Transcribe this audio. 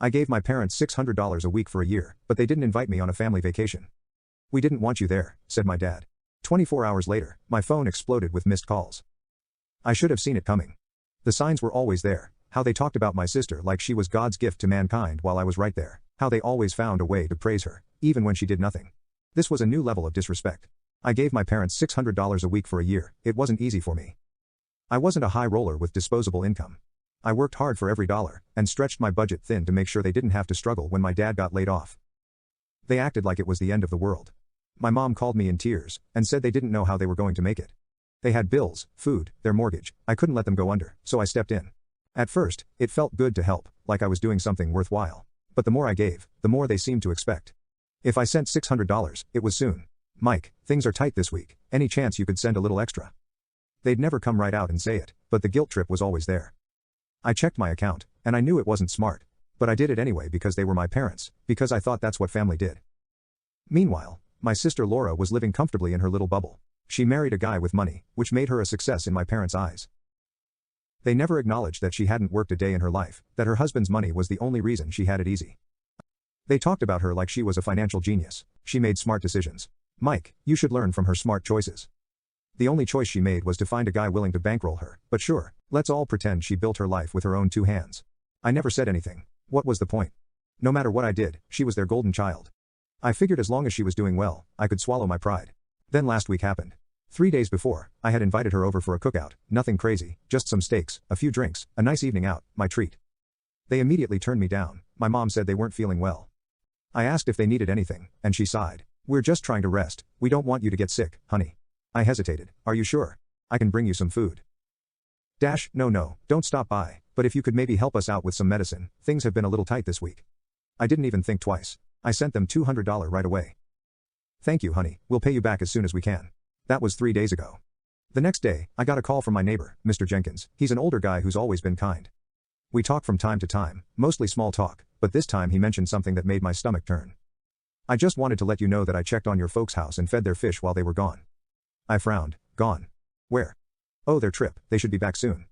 I gave my parents $600 a week for a year, but they didn't invite me on a family vacation. We didn't want you there, said my dad. 24 hours later, my phone exploded with missed calls. I should have seen it coming. The signs were always there, how they talked about my sister like she was God's gift to mankind while I was right there, how they always found a way to praise her, even when she did nothing. This was a new level of disrespect. I gave my parents $600 a week for a year. It wasn't easy for me. I wasn't a high roller with disposable income. I worked hard for every dollar, and stretched my budget thin to make sure they didn't have to struggle when my dad got laid off. They acted like it was the end of the world. My mom called me in tears, and said they didn't know how they were going to make it. They had bills, food, their mortgage. I couldn't let them go under, so I stepped in. At first, it felt good to help, like I was doing something worthwhile. But the more I gave, the more they seemed to expect. If I sent $600, it was soon. Mike, things are tight this week, any chance you could send a little extra? They'd never come right out and say it, but the guilt trip was always there. I checked my account, and I knew it wasn't smart. But I did it anyway because they were my parents, because I thought that's what family did. Meanwhile, my sister Laura was living comfortably in her little bubble. She married a guy with money, which made her a success in my parents' eyes. They never acknowledged that she hadn't worked a day in her life, that her husband's money was the only reason she had it easy. They talked about her like she was a financial genius. She made smart decisions. Mike, you should learn from her smart choices. The only choice she made was to find a guy willing to bankroll her, but sure, let's all pretend she built her life with her own two hands. I never said anything. What was the point? No matter what I did, she was their golden child. I figured as long as she was doing well, I could swallow my pride. Then last week happened. 3 days before, I had invited her over for a cookout, nothing crazy, just some steaks, a few drinks, a nice evening out, my treat. They immediately turned me down. My mom said they weren't feeling well. I asked if they needed anything, and she sighed. We're just trying to rest, we don't want you to get sick, honey. I hesitated. Are you sure? I can bring you some food. No, don't stop by, but if you could maybe help us out with some medicine, things have been a little tight this week. I didn't even think twice. I sent them $200 right away. Thank you, honey, we'll pay you back as soon as we can. That was 3 days ago. The next day, I got a call from my neighbor, Mr. Jenkins. He's an older guy who's always been kind. We talk from time to time, mostly small talk, but this time he mentioned something that made my stomach turn. I just wanted to let you know that I checked on your folks' house and fed their fish while they were gone. I frowned. Gone? Where? Oh, their trip, they should be back soon.